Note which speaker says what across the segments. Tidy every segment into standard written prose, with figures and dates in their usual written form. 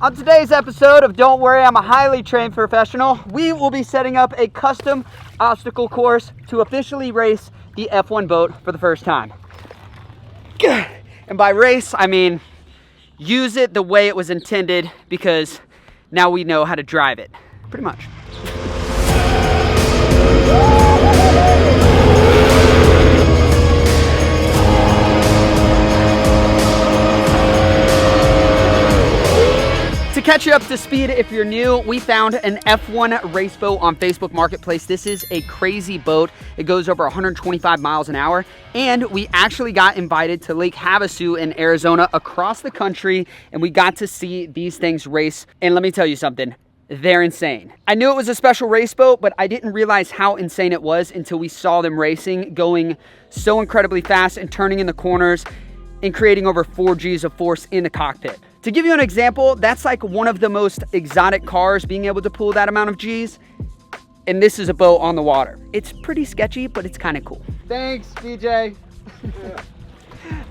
Speaker 1: On today's episode of Don't Worry, I'm a Highly Trained Professional, we will be setting up a custom obstacle course to officially race the F1 boat for the first time. And by race, I mean use it the way it was intended, because now we know how to drive it, pretty much. To catch you up to speed if you're new, we found an F1 race boat on Facebook Marketplace. This is a crazy boat. It goes over 125 miles an hour, and we actually got invited to Lake Havasu in Arizona across the country, and we got to see these things race. And let me tell you something, they're insane. I knew it was a special race boat, but I didn't realize how insane it was until we saw them racing, going so incredibly fast and turning in the corners and creating over 4 G's of force in the cockpit. To give you an example, that's like one of the most exotic cars being able to pull that amount of G's, and this is a boat on the water. It's pretty sketchy, but it's kind of cool. Thanks, DJ.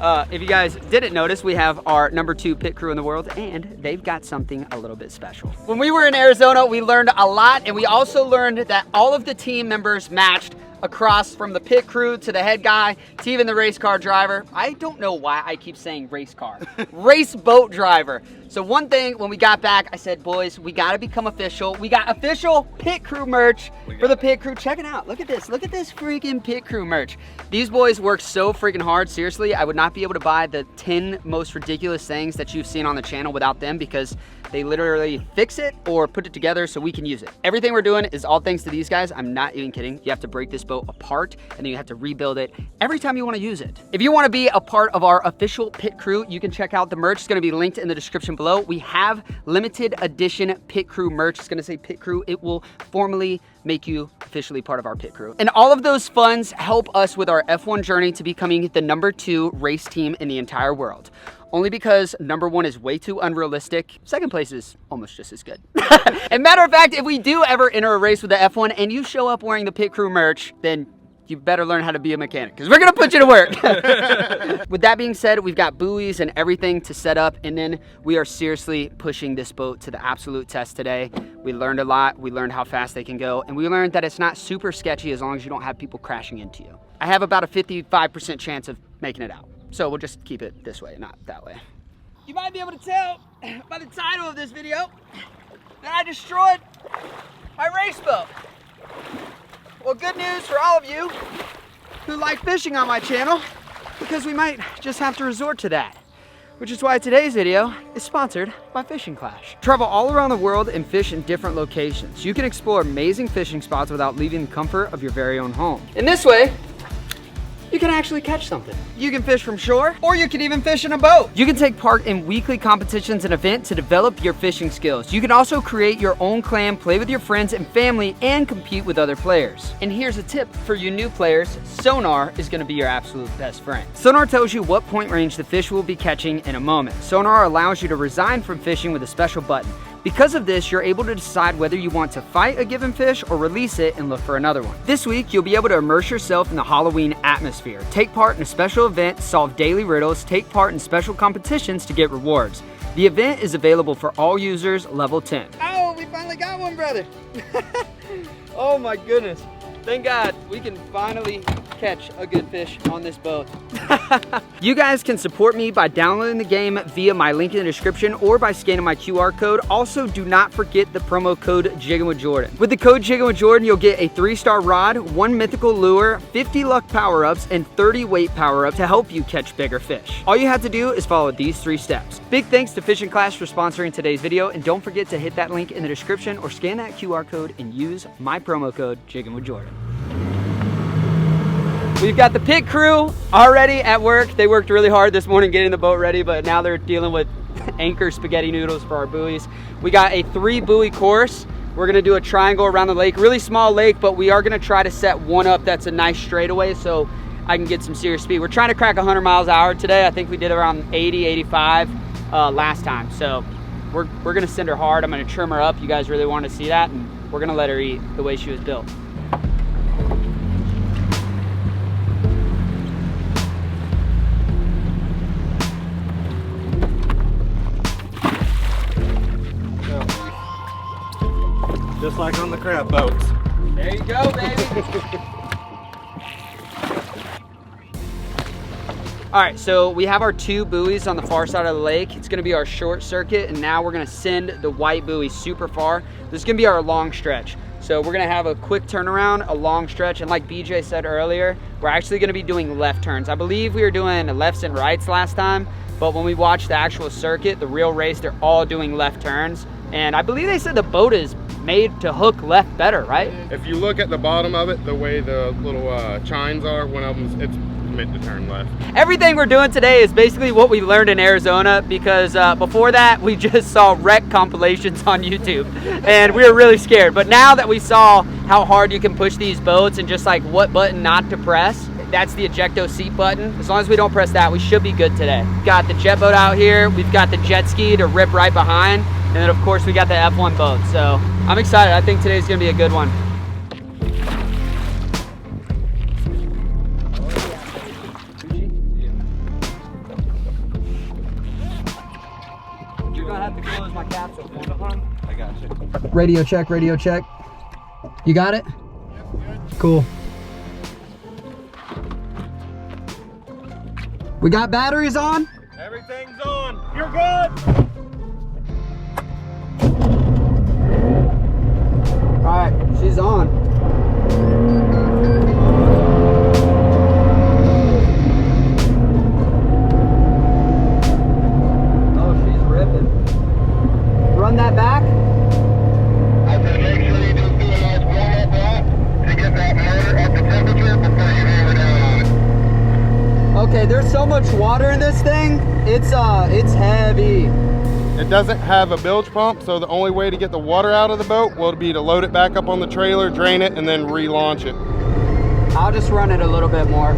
Speaker 1: If you guys didn't notice, we have our #2 pit crew in the world, and they've got something a little bit special. When we were in Arizona, we learned a lot, and we also learned that all of the team members matched across from the pit crew to the head guy to even the race car driver. I don't know why I keep saying race car. Race boat driver. So one thing, when we got back, I said, boys, we gotta become official. We got official pit crew merch for the pit crew. Check it out, look at this freaking pit crew merch. These boys work so freaking hard. Seriously, I would not be able to buy the 10 most ridiculous things that you've seen on the channel without them, because they literally fix it or put it together so we can use it. Everything we're doing is all thanks to these guys. I'm not even kidding. You have to break this boat apart, and then you have to rebuild it every time you want to use it. If you want to be a part of our official pit crew, you can check out the merch. It's going to be linked in the description below. We have limited edition pit crew merch. It's going to say pit crew. It will formally make you officially part of our pit crew. And all of those funds help us with our F1 journey to becoming the #2 race team in the entire world. Only because #1 is way too unrealistic. Second place is almost just as good. And matter of fact, if we do ever enter a race with the F1 and you show up wearing the pit crew merch, then you better learn how to be a mechanic, because we're gonna put you to work. With that being said, we've got buoys and everything to set up, and then we are seriously pushing this boat to the absolute test today. We learned a lot. We learned how fast they can go, and we learned that it's not super sketchy as long as you don't have people crashing into you. I have about a 55% chance of making it out. So we'll just keep it this way, not that way. You might be able to tell by the title of this video that I destroyed my race boat. Well, good news for all of you who like fishing on my channel, because we might just have to resort to that. Which is why today's video is sponsored by Fishing Clash. Travel all around the world and fish in different locations. You can explore amazing fishing spots without leaving the comfort of your very own home. In this way, you can actually catch something. You can fish from shore, or you can even fish in a boat. You can take part in weekly competitions and events to develop your fishing skills. You can also create your own clan, play with your friends and family, and compete with other players. And here's a tip for you new players: sonar is gonna be your absolute best friend. Sonar tells you what point range the fish will be catching in a moment. Sonar allows you to resign from fishing with a special button. Because of this, you're able to decide whether you want to fight a given fish or release it and look for another one. This week, you'll be able to immerse yourself in the Halloween atmosphere, take part in a special event, solve daily riddles, take part in special competitions to get rewards. The event is available for all users level 10. Oh, we finally got one, brother. Oh my goodness. Thank God we can finally catch a good fish on this boat. You guys can support me by downloading the game via my link in the description or by scanning my QR code. Also, do not forget the promo code JIGGINWITHJORDAN. With the code JIGGINWITHJORDAN, you'll get a 3-star rod, 1 mythical lure, 50 luck power-ups, and 30 weight power-ups to help you catch bigger fish. All you have to do is follow these 3 steps. Big thanks to Fishing Clash for sponsoring today's video, and don't forget to hit that link in the description or scan that QR code and use my promo code JIGGINWITHJORDAN. We've got the pit crew already at work. They worked really hard this morning getting the boat ready, but now they're dealing with anchor spaghetti noodles for our buoys. We got a 3 buoy course. We're gonna do a triangle around the lake, really small lake, but we are gonna try to set one up that's a nice straightaway so I can get some serious speed. We're trying to crack 100 miles an hour today. I think we did around 80, 85 last time. So we're gonna send her hard. I'm gonna trim her up. You guys really want to see that, and we're gonna let her eat the way she was built.
Speaker 2: Just like on the crab boats.
Speaker 1: There you go, baby. All right, so we have our 2 buoys on the far side of the lake. It's gonna be our short circuit, and now we're gonna send the white buoy super far. This is gonna be our long stretch. So we're gonna have a quick turnaround, a long stretch, and like BJ said earlier, we're actually gonna be doing left turns. I believe we were doing lefts and rights last time, but when we watched the actual circuit, the real race, they're all doing left turns. And I believe they said the boat is made to hook left better, right?
Speaker 2: If you look at the bottom of it, the way the little chines are, one of them, it's meant to turn left.
Speaker 1: Everything we're doing today is basically what we learned in Arizona, because before that we just saw wreck compilations on YouTube and we were really scared. But now that we saw how hard you can push these boats and just like what button not to press, that's the ejecto seat button. As long as we don't press that, we should be good today. We've got the jet boat out here, we've got the jet ski to rip right behind, and then of course we got the F-1 boat. So I'm excited. I think today's gonna be a good one. You're gonna have to close my capsule for me.
Speaker 2: I got you.
Speaker 1: Radio check, radio check. You got it?
Speaker 2: Yep, good.
Speaker 1: Cool. We got batteries on?
Speaker 2: Everything's on. You're good.
Speaker 1: All right, she's on. Oh, she's ripping. Run that back.
Speaker 3: I said make sure you just do a nice warm-up lap to get that motor up to temperature before you hammer down on it.
Speaker 1: Okay, there's so much water in this thing. It's heavy.
Speaker 2: It doesn't have a bilge pump, so the only way to get the water out of the boat will be to load it back up on the trailer, drain it, and then relaunch it.
Speaker 1: I'll just run it a little bit more.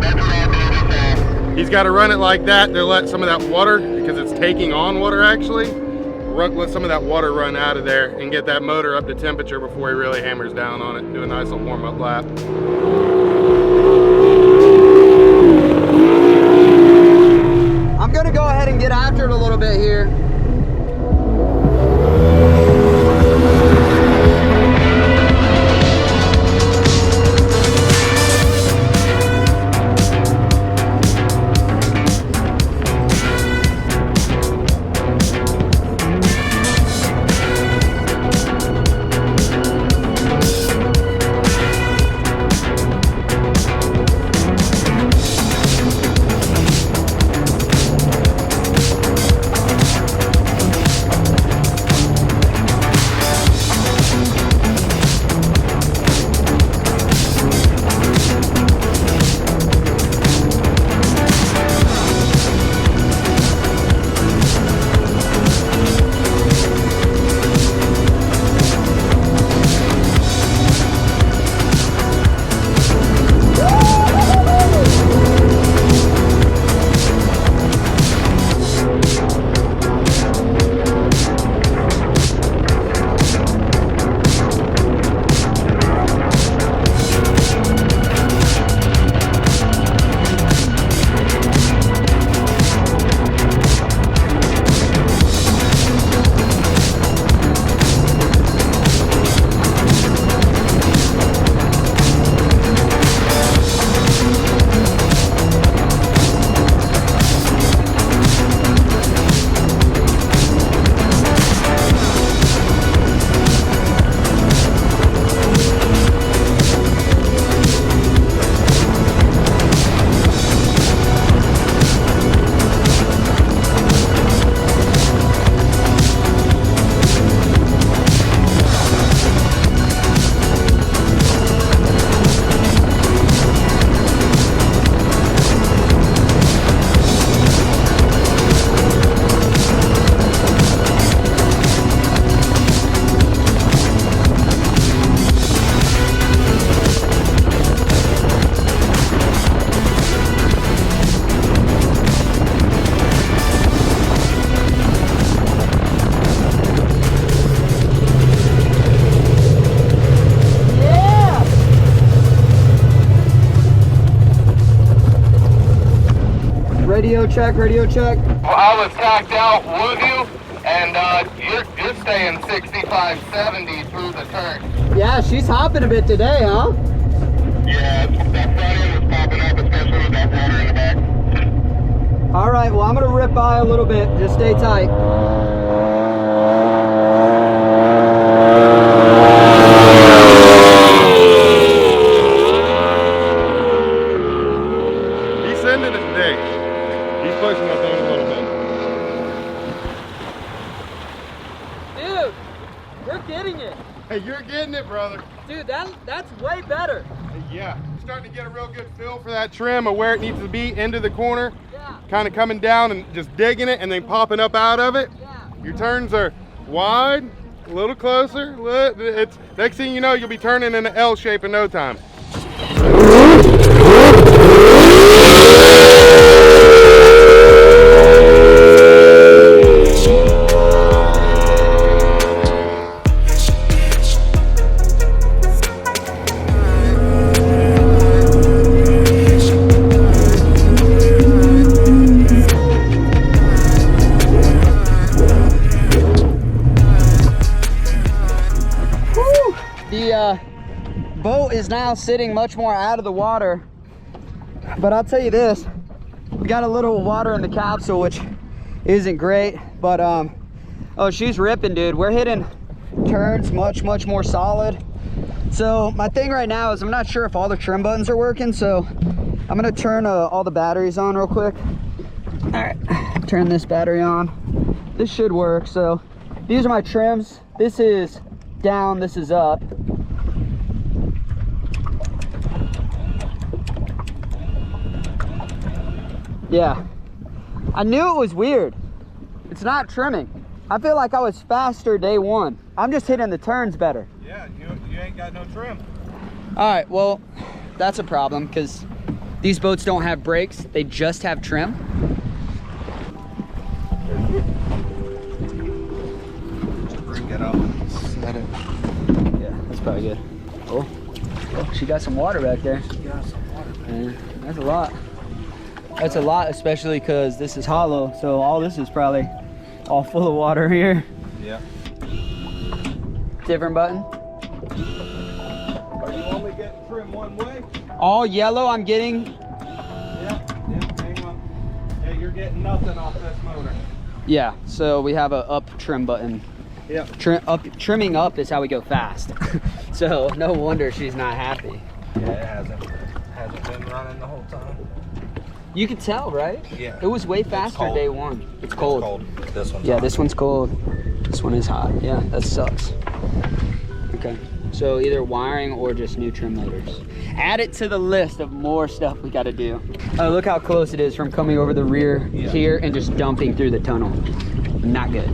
Speaker 3: That's what I'll do this time.
Speaker 2: He's got to run it like that to let some of that water, because it's taking on water actually, let some of that water run out of there and get that motor up to temperature before he really hammers down on it. Do a nice little warm-up lap.
Speaker 1: I'm gonna go ahead and get after it a little bit here.
Speaker 3: Radio check, radio check.
Speaker 4: Well, I was tacked out with you,
Speaker 3: And you're staying 65, 70 through the turn.
Speaker 1: Yeah, she's hopping a bit today, huh?
Speaker 3: Yeah, that front end is popping up, especially with that water in the back.
Speaker 1: All right, well, I'm gonna rip by a little bit. Just stay tight.
Speaker 2: He's sending it today. He's pushing my thing a little bit.
Speaker 1: Dude, we're getting it.
Speaker 2: Hey, you're getting it, brother.
Speaker 1: Dude, that's way better.
Speaker 2: Yeah, you're starting to get a real good feel for that trim of where it needs to be into the corner.
Speaker 1: Yeah.
Speaker 2: Kind of coming down and just digging it and then popping up out of it.
Speaker 1: Yeah.
Speaker 2: Your turns are wide, a little closer. It's next thing you know, you'll be turning in an L shape in no time.
Speaker 1: The boat is now sitting much more out of the water, but I'll tell you this, we got a little water in the capsule, which isn't great, but oh, she's ripping, dude. We're hitting turns much more solid. So my thing right now is I'm not sure if all the trim buttons are working, so I'm gonna turn all the batteries on real quick. All right, turn this battery on. This should work. So these are my trims. This is down, this is up. Yeah, I knew it was weird. It's not trimming. I feel like I was faster day one. I'm just hitting the turns better.
Speaker 2: Yeah, you ain't got no trim.
Speaker 1: All right, well, that's a problem because these boats don't have brakes. They just have trim.
Speaker 2: Bring it up. Set it.
Speaker 1: Yeah, that's probably good. Oh, she got some water back there.
Speaker 2: She got some water back
Speaker 1: there. That's a lot. That's a lot, especially because this is hollow. So all this is probably all full of water here.
Speaker 2: Yeah.
Speaker 1: Different button.
Speaker 2: Are you only getting trim one way?
Speaker 1: All yellow I'm getting.
Speaker 2: Yeah, hang on. Yeah, you're getting nothing off this motor.
Speaker 1: Yeah, so we have a up trim button.
Speaker 2: Yeah.
Speaker 1: Trimming up is how we go fast. So no wonder she's not happy.
Speaker 2: Yeah, it hasn't been running the whole time.
Speaker 1: You could tell, right?
Speaker 2: Yeah.
Speaker 1: It was way faster day one. It's cold.
Speaker 2: This one's
Speaker 1: yeah,
Speaker 2: hot.
Speaker 1: this one's cold. This one is hot. Yeah, that sucks. Okay, so either wiring or just new trim motors. Add it to the list of more stuff we gotta do. Oh, look how close it is from coming over the rear here and just dumping through the tunnel. Not good.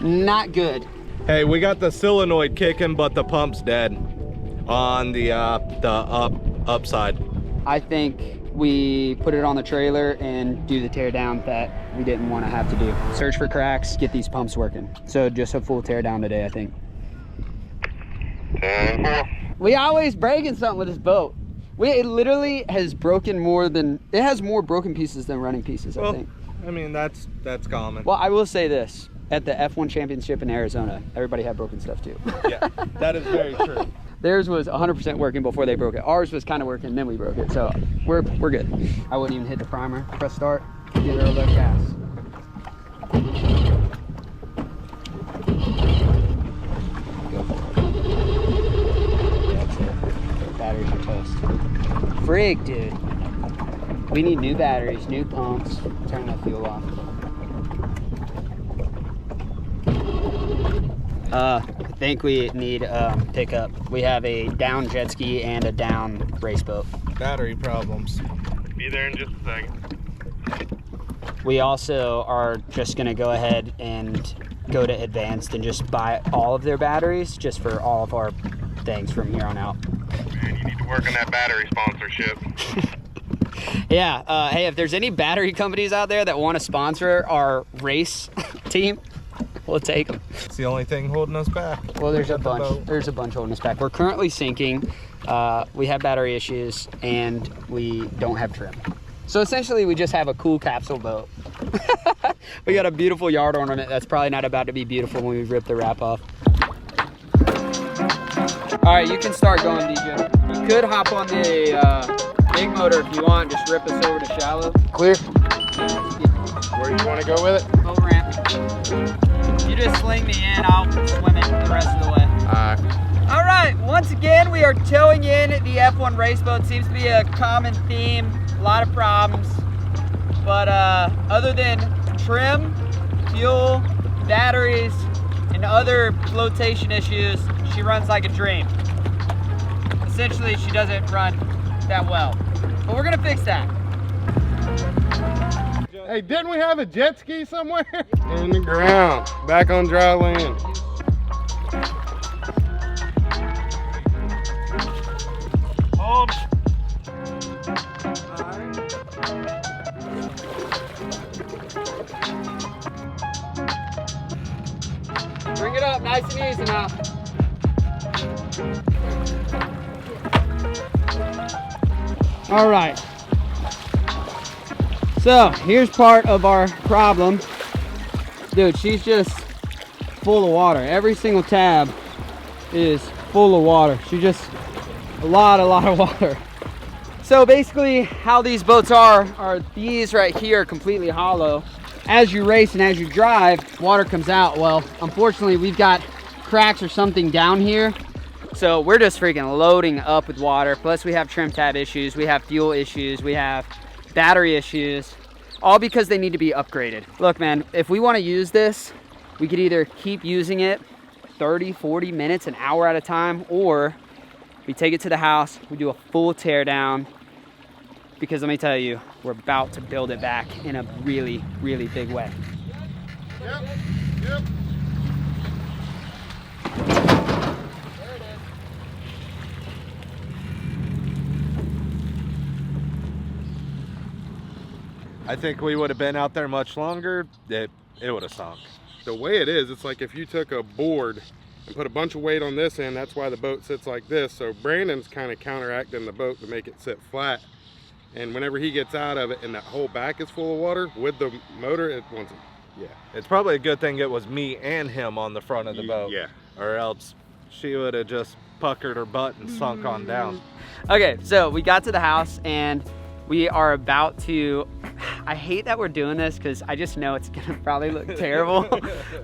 Speaker 1: Not good.
Speaker 4: Hey, we got the solenoid kicking, but the pump's dead on the upside.
Speaker 1: I think we put it on the trailer and do the tear down that we didn't want to have to do. Search for cracks, get these pumps working. So just a full tear down today, I think.
Speaker 3: 10-4.
Speaker 1: We always breaking something with this boat. It literally has broken more than, it has more broken pieces than running pieces, I think.
Speaker 4: I mean, that's common.
Speaker 1: Well, I will say this, at the F-1 championship in Arizona, everybody had broken stuff too.
Speaker 4: Yeah, that is very true.
Speaker 1: Theirs was 100% working before they broke it. Ours was kind of working, then we broke it. So we're good. I wouldn't even hit the primer. Press start, give it a little gas. Go for it. That's it. Batteries are toast. Frig, dude. We need new batteries, new pumps. Turn that fuel off. I think we need pickup. We have a down jet ski and a down race boat.
Speaker 4: Battery problems.
Speaker 2: Be there in just a second.
Speaker 1: We also are just gonna go ahead and go to Advanced and just buy all of their batteries just for all of our things from here on out.
Speaker 2: Man, you need to work on that battery sponsorship.
Speaker 1: Yeah, hey, if there's any battery companies out there that want to sponsor our race team, we'll take them.
Speaker 4: It's the only thing holding us back.
Speaker 1: Well, there's a bunch. There's a bunch holding us back. We're currently sinking. We have battery issues, and we don't have trim. So essentially, we just have a cool capsule boat. We got a beautiful yard ornament that's probably not about to be beautiful when we rip the wrap off. All right, you can start going, DJ. You could hop on the big motor if you want. Just rip us over to shallow.
Speaker 2: Clear. Where do you want to go with it?
Speaker 1: Boat ramp. You just sling me in, I'll swim it the rest of the way. All right, once again, we are towing in the F1 race boat. Seems to be a common theme, a lot of problems. But other than trim, fuel, batteries, and other flotation issues, she runs like a dream. Essentially, she doesn't run that well. But we're gonna fix that.
Speaker 2: Hey, didn't we have a jet ski somewhere? In the ground, back on dry land.
Speaker 4: Hold.
Speaker 1: Bring it up nice and easy now. All right. So here's part of our problem. Dude, she's just full of water. Every single tab is full of water. She just, a lot of water. So basically how these boats are these right here completely hollow. As you race and as you drive, water comes out. Well, unfortunately we've got cracks or something down here. So we're just freaking loading up with water. Plus we have trim tab issues, we have fuel issues, we have battery issues, all because they need to be upgraded. Look, man, if we want to use this, we could either keep using it 30, 40 minutes, an hour at a time, or we take it to the house, we do a full tear down, because let me tell you, we're about to build it back in a really, really big way.
Speaker 2: Yep, yep.
Speaker 4: I think we would have been out there much longer. It would have sunk.
Speaker 2: The way it is, it's like if you took a board and put a bunch of weight on this end, that's why the boat sits like this. So Brandon's kind of counteracting the boat to make it sit flat. And whenever he gets out of it and that whole back is full of water with the motor, it wants it. Yeah.
Speaker 4: It's probably a good thing it was me and him on the front of the boat.
Speaker 2: Yeah.
Speaker 4: Or else she would have just puckered her butt and sunk on down.
Speaker 1: Okay, so we got to the house and we are about to, I hate that we're doing this because I just know it's gonna probably look terrible,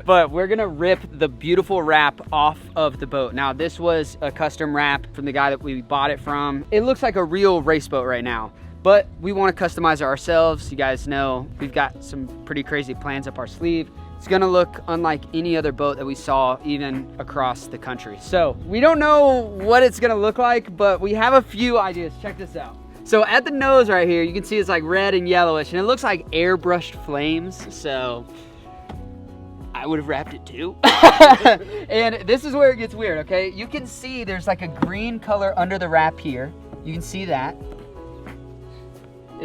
Speaker 1: but we're gonna rip the beautiful wrap off of the boat. Now this was a custom wrap from the guy that we bought it from. It looks like a real race boat right now, but we wanna customize it ourselves. You guys know we've got some pretty crazy plans up our sleeve. It's gonna look unlike any other boat that we saw even across the country. So we don't know what it's gonna look like, but we have a few ideas. Check this out. So at the nose right here, you can see it's like red and yellowish, and it looks like airbrushed flames. So I would have wrapped it too. And this is where it gets weird, okay? You can see there's like a green color under the wrap here. You can see that.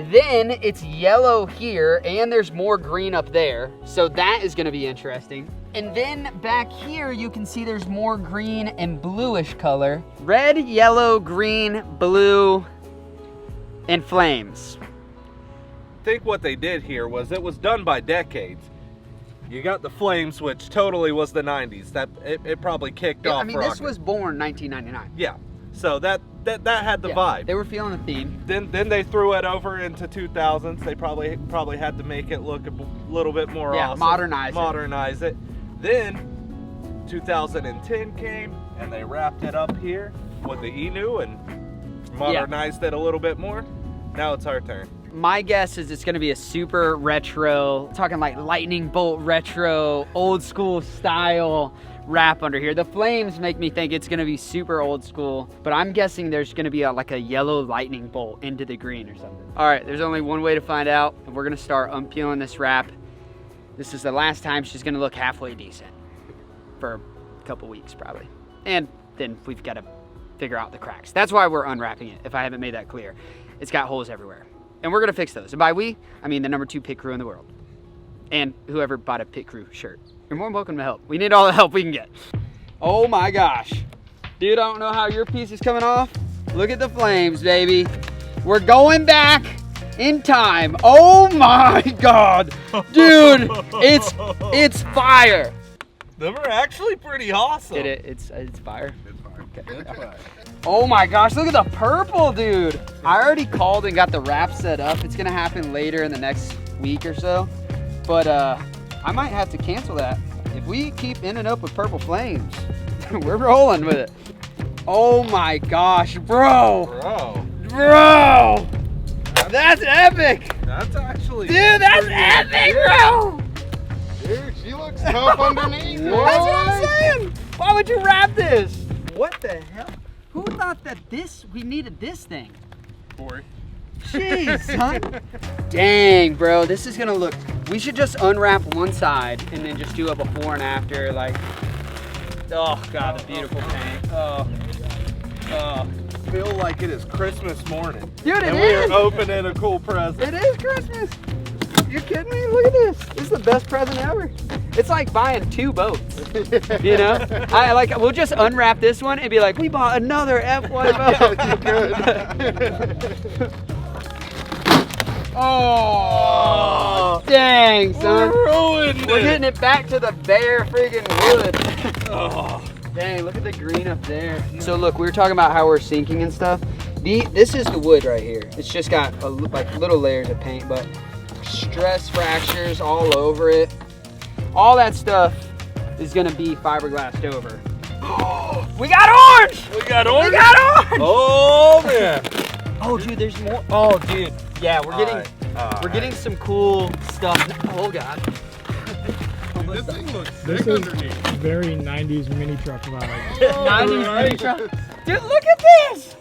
Speaker 1: Then it's yellow here, and there's more green up there. So that is gonna be interesting. And then back here, you can see there's more green and bluish color. Red, yellow, green, blue, and flames.
Speaker 4: I think what they did here was it was done by decades. You got the flames, which totally was the 90s. That it probably kicked off.
Speaker 1: I mean, this was born 1999.
Speaker 4: Yeah. So that had the vibe.
Speaker 1: They were feeling the theme.
Speaker 4: Then they threw it over into 2000s. They probably had to make it look a little bit more awesome. Modernize it. Then 2010 came and they wrapped it up here with the Inu and modernized it a little bit more. Now it's our turn.
Speaker 1: My guess is it's gonna be a super retro, talking like lightning bolt retro, old school style wrap under here. The flames make me think it's gonna be super old school, but I'm guessing there's gonna be like a yellow lightning bolt into the green or something. All right, there's only one way to find out, and we're gonna start unpeeling this wrap. This is the last time she's gonna look halfway decent for a couple weeks probably. And then we've gotta figure out the cracks. That's why we're unwrapping it, if I haven't made that clear. It's got holes everywhere. And we're gonna fix those. And by we, I mean the #2 pit crew in the world. And whoever bought a pit crew shirt. You're more than welcome to help. We need all the help we can get. Oh my gosh. Dude, I don't know how your piece is coming off. Look at the flames, baby. We're going back in time. Oh my God, dude, it's fire.
Speaker 4: Them are actually pretty awesome.
Speaker 1: It's fire.
Speaker 2: It's fire.
Speaker 1: Okay.
Speaker 2: It's fire.
Speaker 1: Oh my gosh, look at the purple, dude. I already called and got the wrap set up. It's gonna happen later in the next week or so. But I might have to cancel that. If we keep ending up with purple flames, we're rolling with it. Oh my gosh, bro. Bro. That's epic.
Speaker 4: That's actually.
Speaker 1: Dude, that's epic, bro.
Speaker 2: Dude, she looks tough underneath.
Speaker 1: That's what I'm saying. Why would you wrap this? What the hell? Who thought that we needed this thing?
Speaker 2: Corey.
Speaker 1: Jeez, son. Dang, bro, this is gonna look, we should just unwrap one side and then just do a before and after, like, oh God, the beautiful paint. Oh.
Speaker 4: Feel like it is Christmas morning.
Speaker 1: Dude, it
Speaker 4: and
Speaker 1: is.
Speaker 4: we're opening a cool present.
Speaker 1: It is Christmas. You kidding me? Look at this. This is the best present ever. It's like buying 2 boats. You know? We'll just unwrap this one and be like, we bought another F-1 boat. Oh, dang, son. We're getting it back to the bare friggin' wood. Oh, dang, look at the green up there. So look, we were talking about how we're sinking and stuff. This is the wood right here. It's just got like little layers of paint, but stress fractures all over it. All that stuff is gonna be fiberglassed over. We got orange!
Speaker 4: We got orange?
Speaker 1: We got orange!
Speaker 4: Oh, man.
Speaker 1: Oh, dude, there's more. Oh, dude. Yeah, we're getting some cool stuff. Oh God.
Speaker 2: This thing looks
Speaker 5: This
Speaker 2: sick
Speaker 5: is
Speaker 2: underneath.
Speaker 5: very 90s mini truck vibe.
Speaker 1: 90s mini truck. Dude, look at this!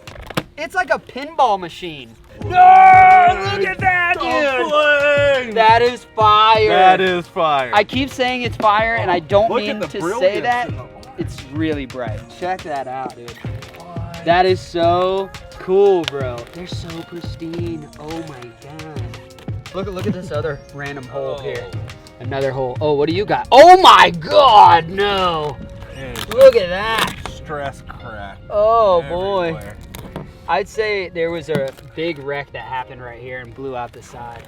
Speaker 1: It's like a pinball machine. No, look at that, dude! That is fire.
Speaker 4: That is fire.
Speaker 1: I keep saying it's fire, and I don't
Speaker 4: Look
Speaker 1: mean
Speaker 4: at the
Speaker 1: to say that.
Speaker 4: brilliance in the
Speaker 1: It's really bright. Check that out, dude. That is so cool, bro. They're so pristine. Oh my God. Look at this other random hole here. Another hole. Oh, what do you got? Oh my God, no. Look at that.
Speaker 4: Stress crack.
Speaker 1: Oh boy.
Speaker 4: everywhere.
Speaker 1: I'd say there was a big wreck that happened right here and blew out the side.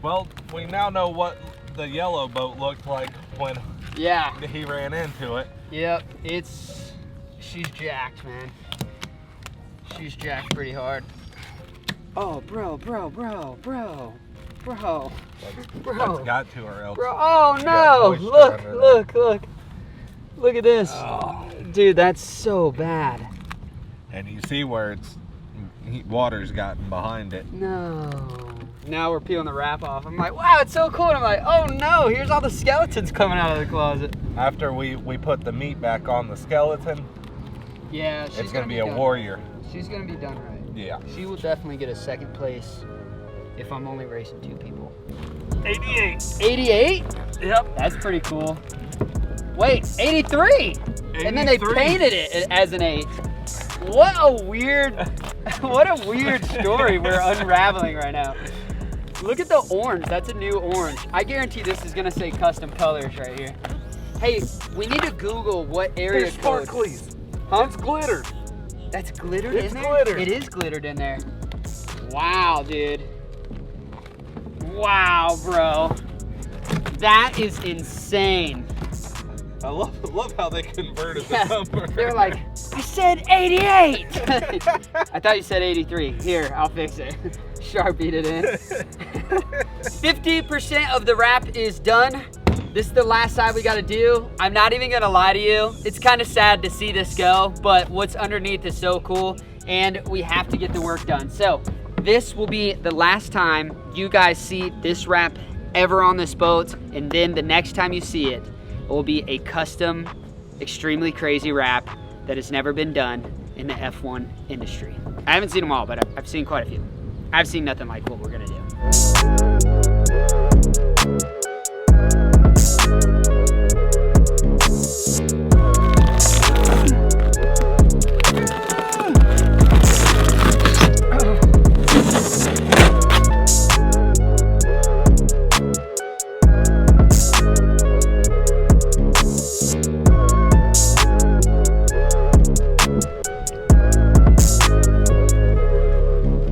Speaker 4: Well, we now know what the yellow boat looked like when he ran into it.
Speaker 1: Yep. She's jacked, man. She's jacked pretty hard. Oh, bro.
Speaker 4: That's got to her else.
Speaker 1: Bro, oh no!
Speaker 4: moisture under
Speaker 1: Look at this. Dude, that's so bad.
Speaker 4: And you see where water's gotten behind it.
Speaker 1: No. Now we're peeling the wrap off. I'm like, wow, it's so cool. And I'm like, oh no, here's all the skeletons coming out of the closet.
Speaker 4: After we put the meat back on the skeleton,
Speaker 1: Yeah,
Speaker 4: it's gonna be a
Speaker 1: done.
Speaker 4: warrior.
Speaker 1: She's gonna be done right.
Speaker 4: Yeah.
Speaker 1: She will definitely get a second place if I'm only racing 2 people.
Speaker 4: 88.
Speaker 1: 88?
Speaker 4: Yep.
Speaker 1: That's pretty cool. Wait, 83! And then they
Speaker 4: 83.
Speaker 1: painted it as an 8. What a weird story we're unraveling right now. Look at the orange. That's a new orange. I guarantee this is gonna say custom colors right here. Hey, we need to Google what area
Speaker 4: It's
Speaker 1: code.
Speaker 4: sparklies.
Speaker 1: Huh?
Speaker 4: It's glitter.
Speaker 1: That's glittered
Speaker 4: It's
Speaker 1: in there?
Speaker 4: glittered.
Speaker 1: It is glittered in there. Wow, dude. Wow, bro. That is insane.
Speaker 4: I love how they converted the
Speaker 1: Yeah,
Speaker 4: number.
Speaker 1: they're like, I said 88. I thought you said 83. Here, I'll fix it. Sharpied it in. 50% of the wrap is done. This is the last side we gotta do. I'm not even gonna lie to you. It's kind of sad to see this go, but what's underneath is so cool, and we have to get the work done. So this will be the last time you guys see this wrap ever on this boat, and then the next time you see it, it will be a custom, extremely crazy wrap that has never been done in the F1 industry. I haven't seen them all, but I've seen quite a few. I've seen nothing like what we're gonna do.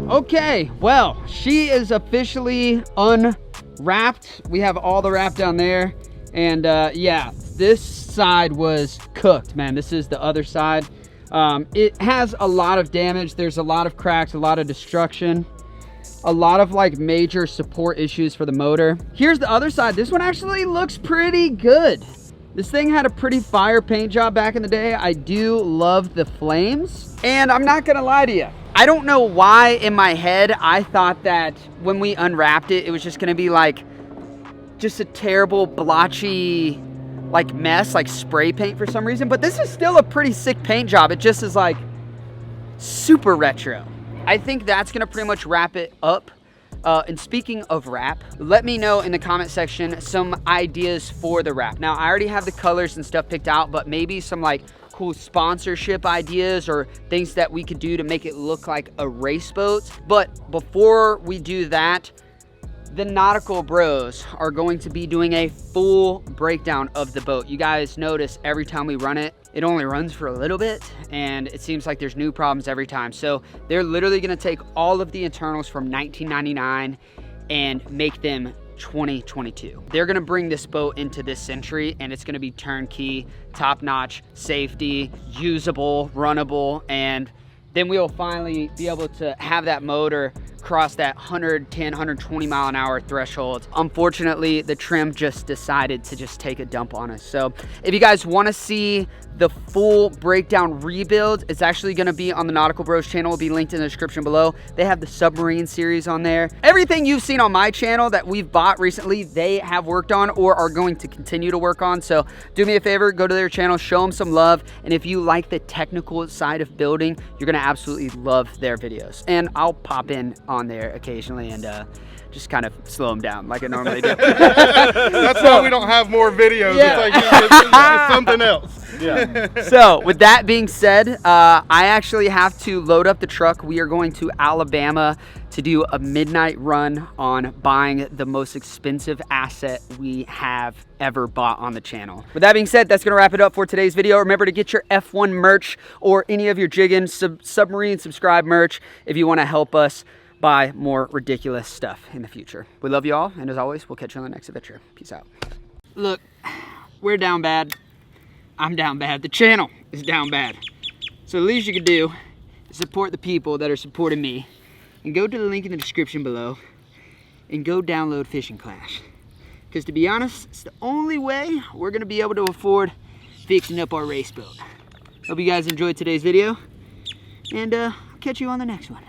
Speaker 1: Okay, well, she is officially unwrapped. We have all the wrap down there. And yeah, this side was cooked, man. This is the other side. It has a lot of damage. There's a lot of cracks, a lot of destruction, a lot of like major support issues for the motor. Here's the other side. This one actually looks pretty good. This thing had a pretty fire paint job back in the day. I do love the flames. And I'm not gonna lie to you, I don't know why in my head I thought that when we unwrapped it, it was just gonna be like just a terrible blotchy like mess, like spray paint for some reason. But this is still a pretty sick paint job. It just is like super retro. I think that's gonna pretty much wrap it up. And speaking of wrap, let me know in the comment section some ideas for the wrap. Now, I already have the colors and stuff picked out, but maybe some like cool sponsorship ideas or things that we could do to make it look like a race boat. But before we do that, the Nautical Bros are going to be doing a full breakdown of the boat. You guys notice every time we run it, it only runs for a little bit and it seems like there's new problems every time. So they're literally gonna take all of the internals from 1999 and make them 2022. They're gonna bring this boat into this century and it's gonna be turnkey, top-notch, safety, usable, runnable, and then we'll finally be able to have that motor cross that 110, 120 mile an hour threshold. Unfortunately, the trim just decided to just take a dump on us. So if you guys wanna see the full breakdown rebuild, it's actually gonna be on the Nautical Bros channel. It'll be linked in the description below. They have the submarine series on there. Everything you've seen on my channel that we've bought recently, they have worked on or are going to continue to work on. So do me a favor, go to their channel, show them some love. And if you like the technical side of building, you're gonna absolutely love their videos. And I'll pop in on there occasionally and just kind of slow them down like I normally do.
Speaker 2: That's why we don't have more videos.
Speaker 1: Yeah.
Speaker 2: It's like it's something else.
Speaker 4: Yeah.
Speaker 1: So with that being said, I actually have to load up the truck. We are going to Alabama to do a midnight run on buying the most expensive asset we have ever bought on the channel. With that being said, that's gonna wrap it up for today's video. Remember to get your F1 merch or any of your Jiggin submarine subscribe merch if you wanna help us buy more ridiculous stuff in the future. We love you all, and as always, we'll catch you on the next adventure. Peace out. Look, we're down bad. I'm down bad. The channel is down bad. So the least you can do is support the people that are supporting me. And go to the link in the description below and go download Fishing Clash. Because to be honest, it's the only way we're gonna be able to afford fixing up our race boat. Hope you guys enjoyed today's video, and I'll catch you on the next one.